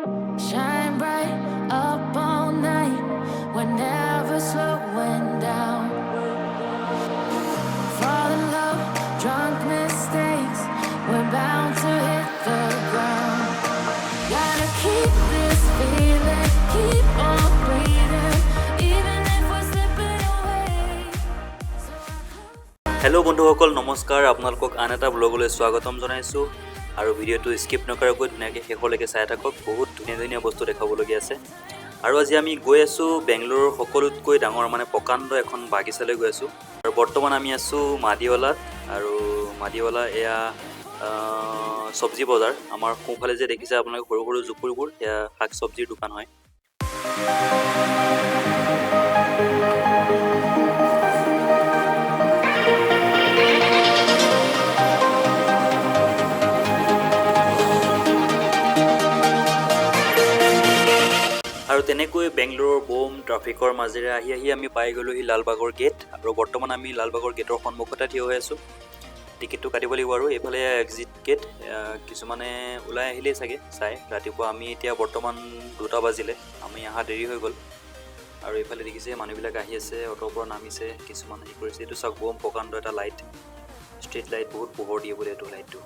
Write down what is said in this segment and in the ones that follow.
Shine bright up all night. We're never slowing down. Fall in love, drunk mistakes. We're bound to hit the ground. Gotta keep this feeling, keep on breathing, even if we're slipping away. Hello বন্ধুসকল নমস্কাৰ আপোনালোকক আন এটা ব্লগলৈ স্বাগতম জনাইছো আৰু ভিডিঅ'টো skip নকৰাকৈ ধুনীয়াকৈ শেষলৈকে চাই থাকক বহুত ধুনীয়া ধুনীয়া বস্তু দেখাবলগীয়া আছে আৰু আজি আমি গৈ আছো বেংগালুৰুৰ সকলোতকৈ ডাঙৰ মানে প্ৰকাণ্ড এখন বাগিচালৈ গৈ আছো আৰু বৰ্তমান আমি আছো মাদিৱালাত আৰু মাদিৱালা এয়া সবজি বজাৰ আমাৰ কোনফালে যে দেখিছে আপোনালোকে সৰু সৰু জুপুৰিবোৰ এয়া শাক সবজিৰ দোকান হয় আৰু তেনেকৈ বেংগালুৰুৰ বোম ট্ৰাফিকৰ মাজেৰে আহি আমি পাই গ'লোহি লালবাগৰ গেট আৰু বৰ্তমান আমি লালবাগৰ গেটৰ সন্মুখতে থিয় হৈ আছোঁ টিকেটটো কাটিব লাগিব আৰু এইফালে এক্সিট গেট কিছুমানে ওলাই আহিলেই চাগে চাই ৰাতিপুৱা আমি এতিয়া বৰ্তমান 2টা বাজিলে আমি অহা দেৰি হৈ গ'ল আৰু এইফালে দেখিছে মানুহবিলাক আহি আছে অটোৰ পৰা নামিছে কিছুমান হেৰি কৰিছে এইটো চাওক বোম প্ৰকাণ্ড এটা লাইট ষ্ট্ৰীট লাইট বহুত পোহৰ দিয়ে বোলে এইটো লাইটটো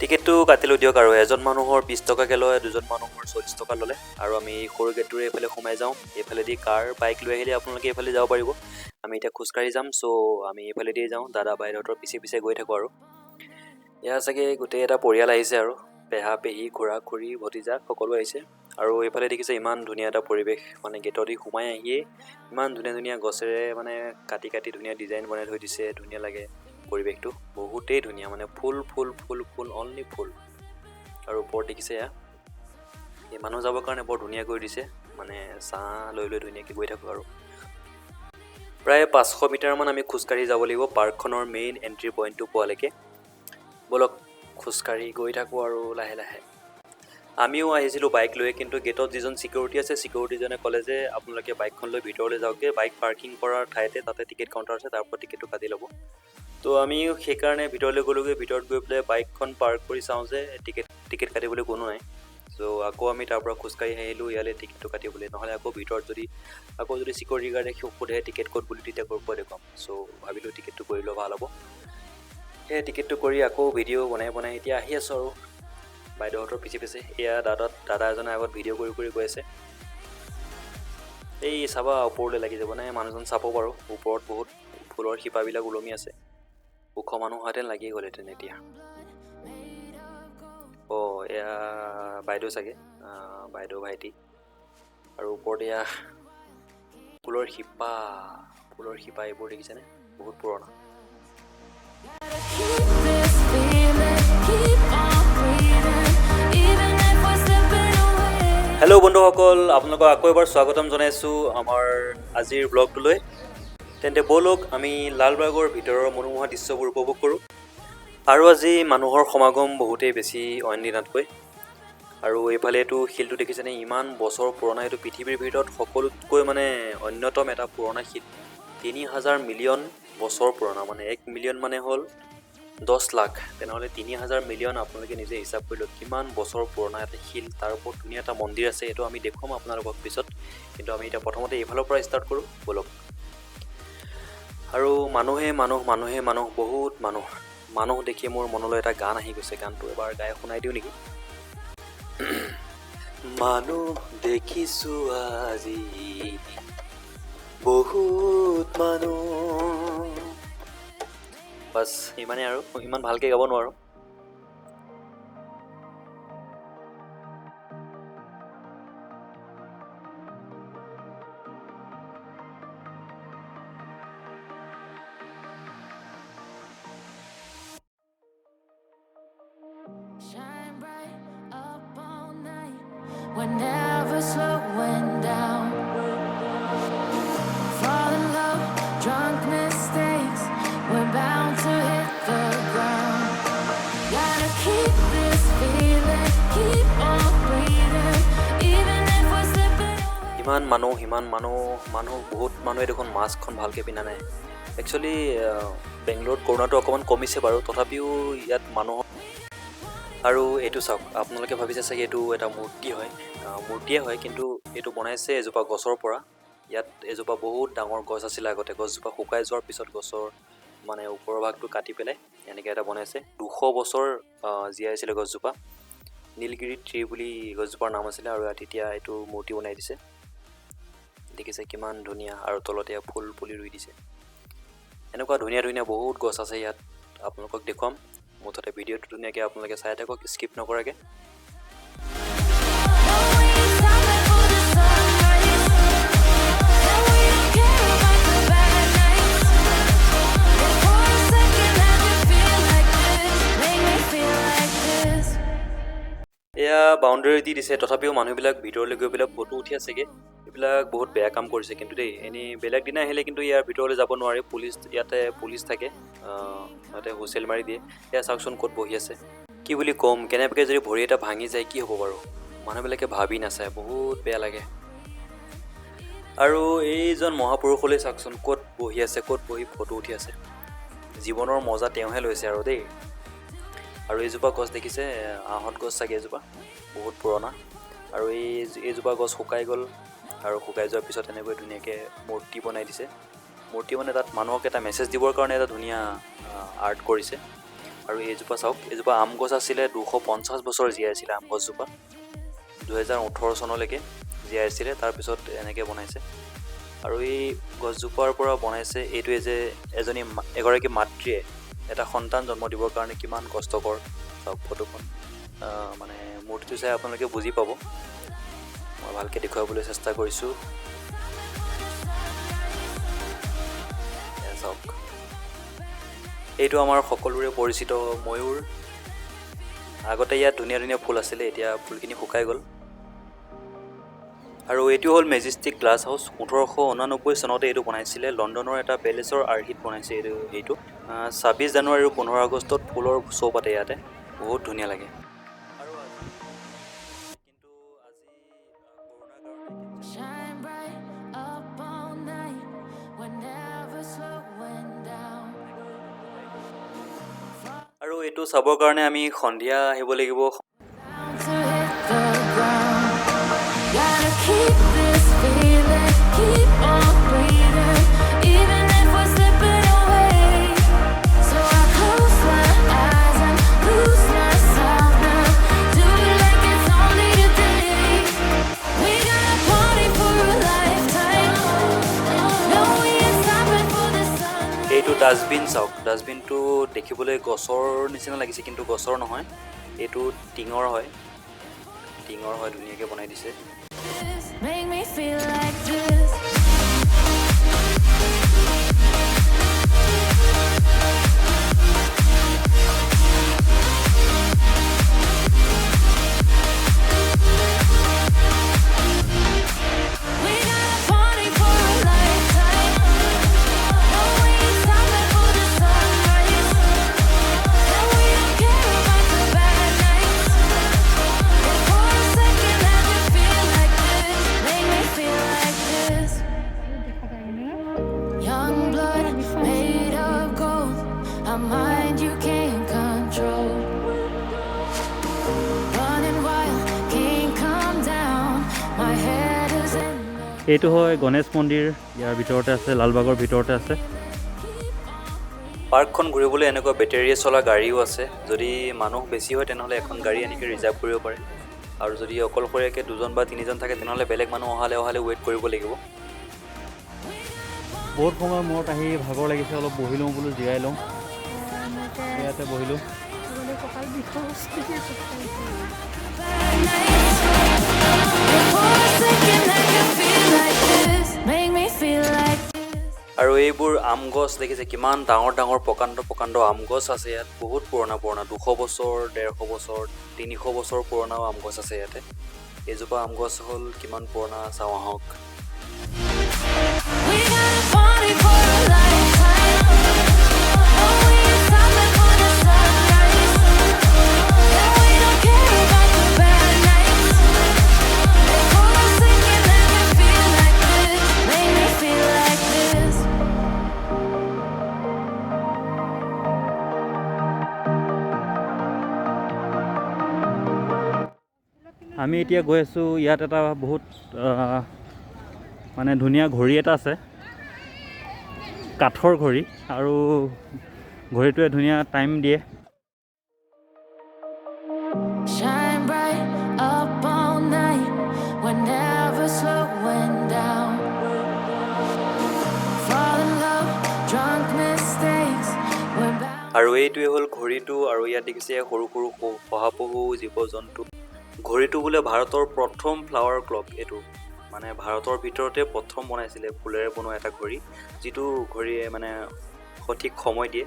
টিকেটটো কাটিলোঁ দিয়ক আৰু এজন মানুহৰ 20 টকাকৈ লয় দুজন মানুহৰ 40 টকা ল'লে আৰু আমি সৰু গেটটোৰে এইফালে সোমাই যাওঁ এইফালেদি কাৰ বাইক লৈ আহিলে আপোনালোকে এইফালে যাব পাৰিব আমি এতিয়া খোজকাঢ়ি যাম চ' আমি এইফালেদিয়ে যাওঁ দাদা বাইদেউহঁতৰ পিছে গৈ থাকোঁ আৰু এয়া চাগে গোটেই এটা পৰিয়াল আহিছে আৰু পেহা পেহী খুৰা খুৰী ভতিজা সকলো আহিছে আৰু এইফালে দেখিছে ইমান ধুনীয়া এটা পৰিৱেশ মানে গেটদি সোমাই আহিয়ে ইমান ধুনীয়া ধুনীয়া গছেৰে মানে কাটি ধুনীয়া ডিজাইন বনাই থৈ দিছে ধুনীয়া লাগে পৰিৱেশটো বহুতেই ধুনীয়া মানে ফুল অনলি ফুল আৰু ওপৰত দেখিছে এয়া এই মানুহ যাবৰ কাৰণে বৰ ধুনীয়া কৰি দিছে মানে ছাঁ লৈ ধুনীয়াকৈ গৈ থাকোঁ আৰু প্ৰায় 500 মিটাৰমান আমি খোজকাঢ়ি যাব লাগিব পাৰ্কখনৰ মেইন এণ্ট্ৰি পইণ্টটো পোৱালৈকে বলক খোজকাঢ়ি গৈ থাকোঁ আৰু লাহে লাহে আমিও আহিছিলোঁ বাইক লৈ কিন্তু গেটত যিজন চিকিউৰিটি আছে চিকিউৰিটিজনে ক'লে যে আপোনালোকে বাইকখন লৈ ভিতৰলৈ যাওঁগৈ বাইক পাৰ্কিং কৰাৰ ঠাইতে তাতে টিকেট কাউণ্টাৰ আছে তাৰ পৰা টিকেটটো কাটি ল'ব তো আমি সেইকাৰণে ভিতৰলৈ গ'লোগৈ ভিতৰত গৈ পেলাই বাইকখন পাৰ্ক কৰি চাওঁ যে টিকেট কাটিবলৈ কোনো নাই চ' আকৌ আমি তাৰ পৰা খোজকাঢ়ি আহিলোঁ ইয়ালৈ টিকেটটো কাটিবলৈ নহ'লে আকৌ ভিতৰত যদি চিকিউৰিটি গাৰ্ডে সোধে টিকেট ক'ত বুলি তেতিয়া ক'ৰ পৰা দেখুৱাম চ' ভাবিলোঁ টিকেটটো কৰি লোৱা ভাল হ'ব সেই টিকেটটো কৰি আকৌ ভিডিঅ' বনাই এতিয়া আহি আছোঁ আৰু বাইদেউহঁতৰ পিছে এয়া দাদা এজনে আগত ভিডিঅ' কৰি গৈ আছে এই চাবা ওপৰলৈ লাগি যাব নাই মানুহজন চাব বাৰু ওপৰত বহুত ফুলৰ শিপাবিলাক ওলমি আছে ওখ মানুহ হোৱাহেঁতেন লাগিয়ে গ'লহেঁতেন এতিয়া এয়া বাইদেউ চাগে বাইদেউ ভাইটি আৰু ওপৰত এয়া ফুলৰ শিপা এইবোৰ দেখিছেনে বহুত পুৰণা হেল্ল' বন্ধুসকল আপোনালোকক আকৌ এবাৰ স্বাগতম জনাইছোঁ আমাৰ আজিৰ ব্লগটোলৈ তেন্তে ব'লক আমি লালবাগৰ ভিতৰৰ মনোমোহা দৃশ্যবোৰ উপভোগ কৰোঁ আৰু আজি মানুহৰ সমাগম বহুতেই বেছি অইন দিনতকৈ আৰু এইফালে এইটো শিলটো দেখিছেনে ইমান বছৰ পুৰণা এইটো পৃথিৱীৰ ভিতৰত সকলোতকৈ মানে অন্যতম এটা পুৰণা শিল 3000 মিলিয়ন বছৰ পুৰণা মানে 1 মিলিয়ন মানে হ'ল 10 লাখ তেনেহ'লে 3000 মিলিয়ন আপোনালোকে নিজে হিচাপ কৰি লওক কিমান বছৰ পুৰণা এটা শিল তাৰ ওপৰত ধুনীয়া এটা মন্দিৰ আছে এইটো আমি দেখুৱাম আপোনালোকক পিছত কিন্তু আমি এতিয়া প্ৰথমতে এইফালৰ পৰা ষ্টাৰ্ট কৰোঁ ব'লক আৰু মানুহে বহুত মানুহ দেখি মোৰ মনলৈ এটা গান আহি গৈছে গানটো এবাৰ গাই শুনাই দিওঁ নেকি মানুহ দেখিছোঁ আজি বহুত মানুহ বাছ ইমানেই আৰু ইমান ভালকৈ গাব নোৱাৰোঁ Shine bright up all night. We're never slowing down. Fall in love, drunk mistakes. We're bound to hit the ground. Gotta keep this feeling, keep on breathing. ইমান মানুহ মানুহ বহুত মানুহে দেখোন মাস্কখন ভালকৈ পিন্ধা নাই। একচুৱেলি বেংগলোৰত কৰোণাটো অকণমান কমিছে বাৰু, তথাপিও ইয়াত মানুহ। আৰু এইটো চাওক, আপোনালোকে ভাবিছে চাগে এইটো এটা মূৰ্তি হয়, মূৰ্তিয়ে হয়, কিন্তু এইটো বনাইছে এজোপা গছৰ পৰা। ইয়াত এজোপা বহুত ডাঙৰ গছ আছিলে আগতে, গছজোপা শুকাই যোৱাৰ পিছত গছৰ মানে ওপৰৰ ভাগটো কাটি পেলাই এনেকৈ এটা বনাইছে। 200 বছৰ জীয়াইছিলে গছজোপা। নীলগিৰি ট্ৰী বুলি গছজোপাৰ নাম আছিলে, আৰু ইয়াত এতিয়া এইটো মূৰ্তি বনাই দিছে। দেখিছে কিমান ধুনীয়া, আৰু তলতে ফুল পুলি ৰুই দিছে। এনেকুৱা ধুনীয়া ধুনীয়া বহুত গছ আছে ইয়াত, আপোনালোকক দেখুৱাম। মুঠতে ভিডিঅ'টো ধুনীয়াকৈ আপোনালোকে চাই থাকক, স্কিপ নকৰাকৈ। এয়া বাউণ্ডেৰী দি দিছে, তথাপিও মানুহবিলাক ভিতৰলৈ গৈ পেলাই ফটো উঠি আছেগৈ। এইবিলাক বহুত বেয়া কাম কৰিছে কিন্তু দেই। এনেই বেলেগ দিনা আহিলে কিন্তু ইয়াৰ ভিতৰলৈ যাব নোৱাৰি, ইয়াতে পুলিচ থাকে, সিহঁতে হুইচেল মাৰি দিয়ে। এয়া চাওকচোন ক'ত বহি আছে। কি বুলি ক'ম, কেনেবাকৈ যদি ভৰি এটা ভাঙি যায় কি হ'ব বাৰু, মানুহবিলাকে ভাবি নাচায়, বহুত বেয়া লাগে। আৰু এইজন মহাপুৰুষলৈ চাওকচোন ক'ত বহি আছে, ক'ত বহি ফটো উঠি আছে। জীৱনৰ মজা তেওঁহে লৈছে আৰু দেই। আৰু এইজোপা গছ দেখিছে, আহঁত গছ চাগে এজোপা, বহুত পুৰণা। আৰু এইজোপা গছ শুকাই গ'ল, আৰু শুকাই যোৱাৰ পিছত এনেকৈ ধুনীয়াকৈ মূৰ্তি বনাই দিছে। মূৰ্তি মানে তাত মানুহক এটা মেছেজ দিবৰ কাৰণে এটা ধুনীয়া আৰ্ট কৰিছে। আৰু এইজোপা চাওক, এইজোপা আম গছ আছিলে, 250 বছৰ জীয়াই আছিলে আম গছজোপা। 2018 চনলৈকে জীয়াই আছিলে, তাৰপিছত এনেকৈ বনাইছে। আৰু এই গছজোপাৰ পৰা বনাইছে এইটোৱে যে এগৰাকী মাতৃয়ে এটা সন্তান জন্ম দিবৰ কাৰণে কিমান কষ্টকৰ। চাওক ফটোখন, মানে মূৰ্তিটো চাই আপোনালোকে বুজি পাব। মই ভালকৈ দেখুৱাবলৈ চেষ্টা কৰিছোঁ। চাওক, এইটো আমাৰ সকলোৰে পৰিচিত ময়ূৰ। আগতে ইয়াত ধুনীয়া ধুনীয়া ফুল আছিলে, এতিয়া ফুলখিনি শুকাই গ'ল। আৰু এইটো হ'ল মেজেষ্টিক গ্লাছ হাউচ। 1889 চনতে এইটো বনাইছিলে, লণ্ডনৰ এটা পেলেচৰ আৰ্হিত বনাইছে এইটো। 26 জানুৱাৰী আৰু 15 আগষ্টত ফুলৰ শ্ব' পাতে ইয়াতে, বহুত ধুনীয়া লাগে। আৰু কিন্তু আজি কৰোণাৰ কাৰণে Shine bright up all night. We're never slowing down. আৰু এইটো চাবৰ কাৰণে আমি সন্ধিয়া আহিব লাগিব। Bound to hit the ground. Gotta keep this feeling, keep on breathing, even if we're slipping away. So I close my eyes and lose myself now. Do it like it's only today. We gotta party for a lifetime. No, we ain't stopping for the sun. এইটো dustbin চাওক, ডাষ্টবিনটো দেখিবলৈ গছৰ নিচিনা লাগিছে, কিন্তু গছৰ নহয়, এইটো টিঙৰ হয়, ধুনীয়াকৈ বনাই দিছে। Make me feel like this. We gotta party for a lifetime. No, we ain't stopping for the sunrise. No, we don't care about the bad nights. For a second, let me feel like this. Make me feel like this. Young blood made of gold, a mind you can't control. Running wild, can't come down. My head is in the এইটো হয় গণেশ মন্দিৰ, ইয়াৰ ভিতৰতে আছে, লালবাগৰ ভিতৰতে আছে। পাৰ্কখন ঘূৰিবলৈ এনেকুৱা বেটেৰীয়ে চলা গাড়ীও আছে। যদি মানুহ বেছি হয় তেনেহ'লে এখন গাড়ী এনেকৈ ৰিজাৰ্ভ কৰিব পাৰে। আৰু যদি অকলশৰীয়াকৈ 2জন বা 3জন থাকে তেনেহ'লে বেলেগ মানুহ অহালে ৱেইট কৰিব লাগিব। বহুত সময়ৰ মূৰত আহি ভাগৰ লাগিছে, অলপ বহি লওঁ বোলো, জিৰাই লওঁ। ইয়াতে বহিলোঁ। bad nights. For a second, let me feel like this. Make me feel like this. আৰু এইবোৰ আম গছ দেখিছে, কিমান ডাঙৰ ডাঙৰ প্ৰকাণ্ড আম গছ আছে ইয়াত। বহুত পুৰণা 200 বছৰ, 150 বছৰ, 300 বছৰ পুৰণাও আম গছ আছে ইয়াতে। এইজোপা আম গছ হ'ল কিমান পুৰণা চাওঁ আহক। We gotta party for a lifetime. No, we ain't stopping for the sunrise. No, we don't care about the bad nights. For a second, let me feel আমি এতিয়া গৈ আছোঁ ইয়াত এটা বহুত মানে ধুনীয়া ঘড়ী এটা আছে কাঠৰ ঘড়ী আৰু ঘড়ীটোৱে ধুনীয়া টাইম দিয়ে Shine bright up all night. We're never slowing down. Fall in love, drunk mistakes. We're bound. আৰু এইটোৱে হ'ল ঘড়ীটো আৰু ইয়াত দেখিছে সৰু সৰু শহাপহু জীৱ জন্তু ঘড়ীটো বোলে ভাৰতৰ প্ৰথম ফ্লাৱাৰ ক্লক এইটো মানে ভাৰতৰ ভিতৰতে প্ৰথম বনাইছিলে ফুলেৰে বনোৱা এটা ঘড়ী যিটো ঘড়ীয়ে মানে সঠিক সময় দিয়ে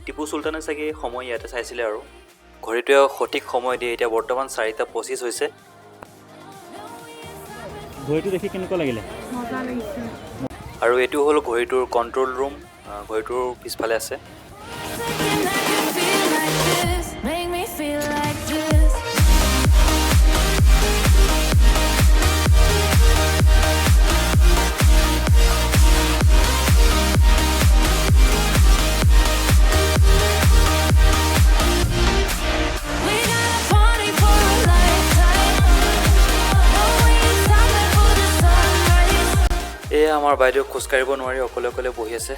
টিপু চুলতানে চাগে সময় ইয়াতে চাইছিলে আৰু ঘড়ীটোৱে সঠিক সময় দিয়ে এতিয়া বৰ্তমান 4:25 হৈছে ঘড়ীটো দেখি কেনেকুৱা লাগিলে মজা লাগিছে আৰু এইটো হ'ল ঘড়ীটোৰ কণ্ট্ৰল ৰুম ঘড়ীটোৰ পিছফালে আছে Make me feel like this. We got a party for a lifetime. Oh, we ain't stopping for the sunrise. এয়া আমাৰ বাইদেউ খোজকাঢ়িব নোৱাৰি অকলে অকলে বহি আছে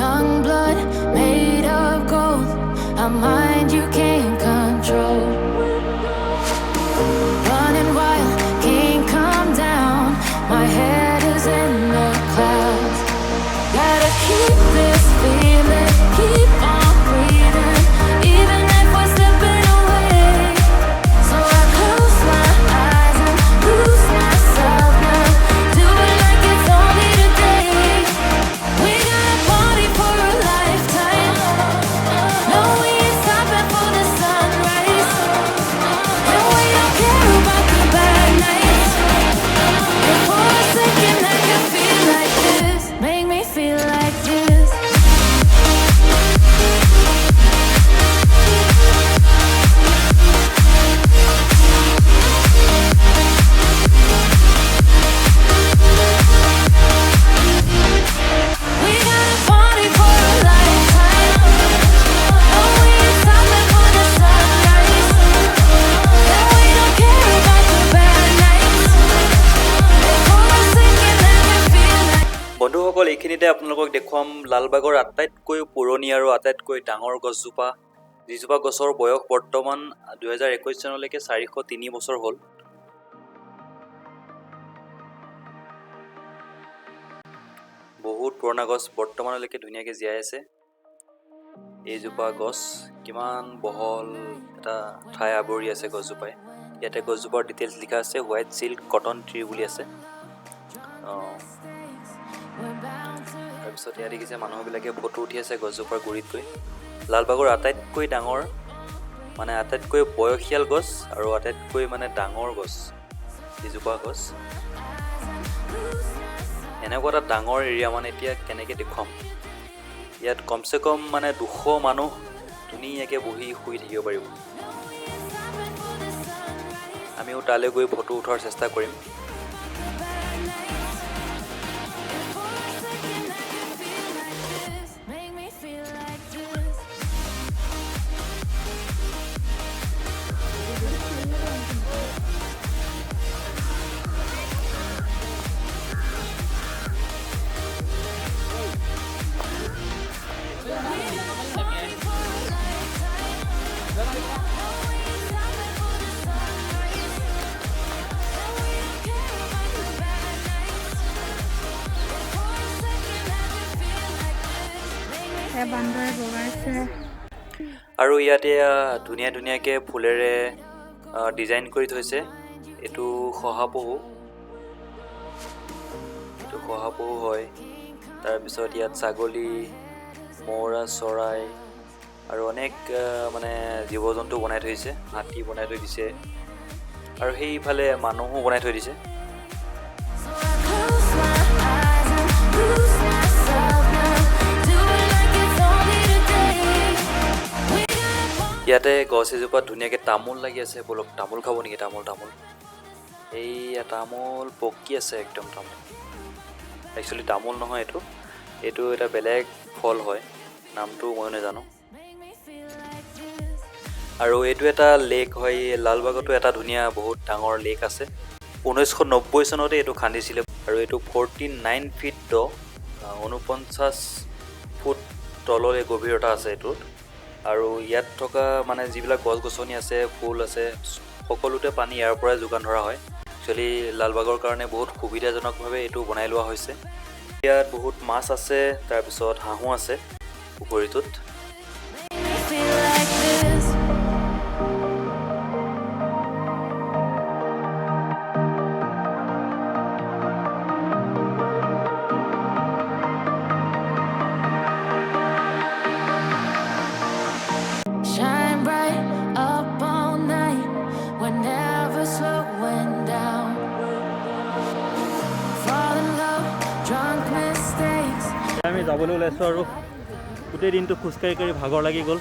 Young blood made of gold, a mind you can't control. Running wild, can't come down. My head is in the clouds. Gotta keep this feeling, keep on breathing, even if we're slipping away. So I close my eyes and lose myself now. Do it like it's only today. We got a party for a lifetime. No, we ain't stopping for the sunrise. And we don't care about the bad nights. And for a second I can feel like this. Make me feel like this. We got a party for a lifetime. No, we ain't stopping for the sunrise. And we don't care about the bad nights. And for a second I can feel like. বন্ধুসকল এইখিনিতে আপোনালোকক দেখুৱাম লালবাগৰ আটাইতকৈ পুৰণি আৰু আটাইতকৈ ডাঙৰ গছজোপা যিজোপা গছৰ বয়স বৰ্তমান 2021 চনলৈকে 403 বছৰ হ'ল বহুত পুৰণা গছ বৰ্তমানলৈকে ধুনীয়াকৈ জীয়াই আছে এইজোপা গছ কিমান বহল এটা ঠাই আৱৰি আছে গছজোপাই ইয়াতে গছজোপাৰ ডিটেইলছ লিখা আছে হোৱাইট চিল্ক কটন ট্ৰী বুলি আছে তাৰপিছত ইয়াত দেখিছে মানুহবিলাকে ফটো উঠি আছে গছজোপাৰ গুৰিত গৈ লালবাগৰ আটাইতকৈ ডাঙৰ মানে আটাইতকৈ বয়সীয়াল গছ আৰু আটাইতকৈ মানে ডাঙৰ গছ এইজোপা গছ এনেকুৱা এটা ডাঙৰ এৰিয়া মানে এতিয়া কেনেকৈ দেখুৱাম ইয়াত কমচে কম মানে 200 মানুহ ধুনীয়াকৈ বহি শুই থাকিব পাৰিব আমিও তালৈ গৈ ফটো উঠাৰ চেষ্টা কৰিম Make me feel like this. বান্দৰে বগাইছে আৰু ইয়াতে ধুনীয়া ধুনীয়াকৈ ফুলেৰে ডিজাইন কৰি থৈছে এইটো শহাপহু হয় তাৰপিছত ইয়াত ছাগলী মৌৰা চৰাই আৰু অনেক মানে জীৱ জন্তু বনাই থৈছে হাতী বনাই থৈ দিছে আৰু সেইফালে মানুহো বনাই থৈ দিছে So I close my eyes and lose myself now. Do it like it's only today. We got a ইয়াতে গছ এজোপাত ধুনীয়াকৈ তামোল লাগি আছে বলক তামোল খাব নেকি তামোল এইয়া তামোল পকি আছে একদম তামোল একচুৱেলি তামোল নহয় এইটো এটা বেলেগ ফল হয় নামটো মই নাজানো make me feel like this. আৰু এইটো এটা লেক হয়। লালবাগতো এটা ধুনীয়া বহুত ডাঙৰ লেক আছে। 1990 চনতে এইটো খান্দিছিলে আৰু এইটো 49 ফিট দ, 49 ফুট তললৈ গভীৰতা আছে এইটোত। আৰু ইয়াত থকা মানে যিবিলাক গছ গছনি আছে, ফুল আছে, সকলোতে পানী ইয়াৰ পৰাই যোগান ধৰা হয়। একচুৱেলি লালবাগৰ কাৰণে বহুত সুবিধাজনকভাৱে এইটো বনাই লোৱা হৈছে। ইয়াত বহুত মাছ আছে, তাৰপিছত হাঁহো আছে পুখুৰীটোত। Feel like this. Shine bright up all night. We're never slowing down. Fall in love, drunk mistakes. আমি যাবলৈ ওলাইছোঁ আৰু গোটেই দিনটো খোজকাঢ়ি কাঢ়ি ভাগৰ লাগি গ'ল।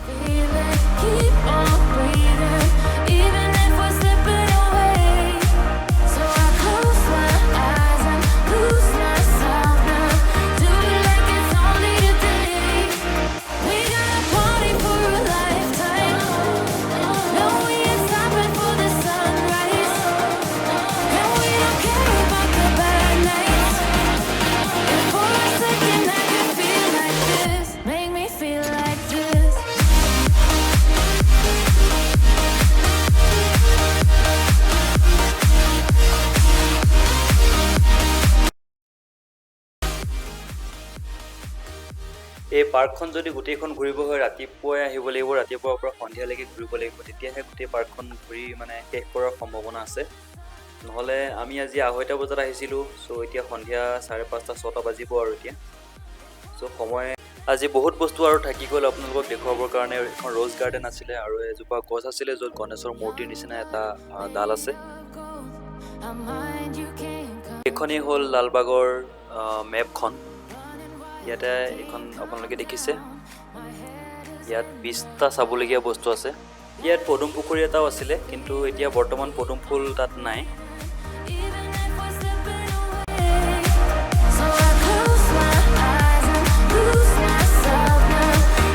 Feeling, keep on breathing, even if we're slipping away. So I close my eyes and lose myself now. Do it like it's only today. We gotta party for a lifetime. No, we ain't stopping for the sunrise. And we don't care about the bad nights. If for a second I could feel like this, make me feel like this. এই পাৰ্কখন যদি গোটেইখন ঘূৰিব হয়, ৰাতিপুৱাই আহিব লাগিব, ৰাতিপুৱাৰ পৰা সন্ধিয়ালৈকে ঘূৰিব লাগিব, তেতিয়াহে গোটেই পাৰ্কখন ঘূৰি মানে শেষ কৰাৰ সম্ভাৱনা আছে। নহ'লে আমি আজি 2:30 বজাত আহিছিলোঁ, চ' এতিয়া সন্ধিয়া 5:30, 6টা বাজিব আৰু এতিয়া। চ' সময় আজি বহুত বস্তু আৰু থাকি গ'ল আপোনালোকক দেখুৱাবৰ কাৰণে। এখন ৰ'জ গাৰ্ডেন আছিলে আৰু এজোপা গছ আছিলে য'ত গণেশৰ মূৰ্তিৰ নিচিনা এটা ডাল আছে। A mind you can't come. এইখনেই হ'ল লালবাগৰ মেপখন। ইয়াতে এইখন আপোনালোকে দেখিছে, ইয়াত 20টা চাবলগীয়া বস্তু আছে। ইয়াত পদুম পুখুৰী এটাও আছিলে, কিন্তু এতিয়া বৰ্তমান পদুম ফুল তাত নাই। Even if we're slipping away. So I close my eyes and lose myself now.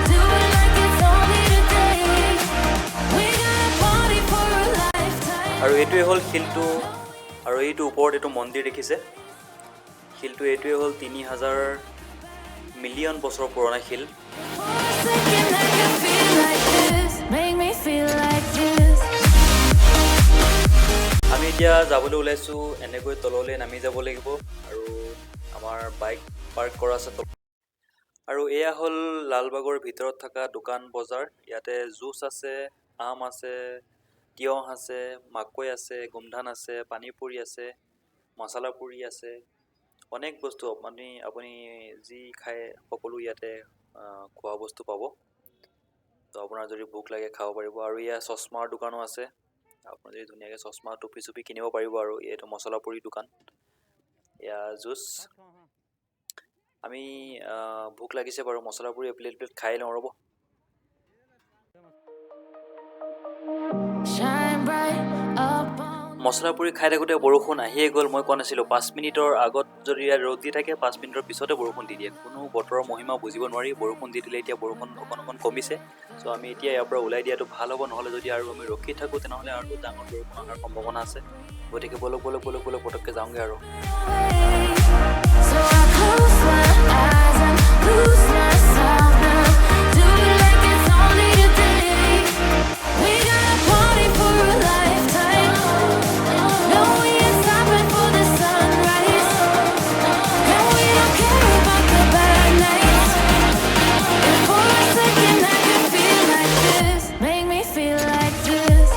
Do it like it's only today. We gotta party for a lifetime. আৰু এইটোৱে হ'ল শিলটো, আৰু এইটো ওপৰত এইটো মন্দিৰ দেখিছে, শিলটো এইটোৱে হ'ল 3000 মিলিয়ন বছৰ পুৰণা শিল। For a second I could feel like this. Make me feel like this. আমি এতিয়া যাবলৈ ওলাইছোঁ, এনেকৈ তললৈ নামি যাব লাগিব আৰু আমাৰ বাইক পাৰ্ক কৰা আছে তলত। আৰু এয়া হ'ল লালবাগৰ ভিতৰত থকা দোকান বজাৰ। ইয়াতে জুচ আছে, আম আছে, তিয়ঁহ আছে, মাকৈ আছে, গোমধান আছে, পানী পুৰি আছে, মছলা পুৰি আছে, অনেক বস্তু আপুনি যি খায় সকলো ইয়াতে খোৱা বস্তু পাব। তো আপোনাৰ যদি ভোক লাগে খাব পাৰিব। আৰু ইয়াত চশমাৰ দোকানো আছে, আপুনি যদি ধুনীয়াকৈ চশমা টুপি চুপি কিনিব পাৰিব। আৰু এইটো মছলা পুৰি দোকান, এয়া জুচ। আমি ভোক লাগিছে বাৰু, মছলা পুৰি প্লেট খাই লওঁ ৰ'ব। Shine bright up on. মছলা পুৰি খাই থাকোঁতে বৰষুণ আহিয়ে গ'ল। মই কোৱা নাছিলোঁ 5 মিনিটৰ আগত যদি ইয়াত ৰ'দ দি থাকে, 5 মিনিটৰ পিছতে বৰষুণ দি দিয়ে। কোনো বতৰৰ মহিমা বুজিব নোৱাৰি। বৰষুণ দি দিলে, এতিয়া বৰষুণ অকণ কমিছে। চ' আমি এতিয়া ইয়াৰ পৰা ওলাই দিয়াটো ভাল হ'ব। নহ'লে যদি আৰু আমি ৰখি থাকোঁ, তেনেহ'লে আৰু ডাঙৰ বৰষুণ অহাৰ সম্ভাৱনা আছে। গতিকে বলক পটককৈ যাওঁগৈ আৰু। So I close my eyes and lose myself now. Do it like it's only today. We gotta party for a lifetime. No, we ain't stopping for the sunrise. And we don't care about the bad nights. If for a second I could feel like this, make me feel like this.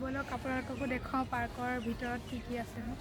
ব'লক আপোনালোককো দেখাওঁ পাৰ্কৰ ভিতৰত কি কি আছে ন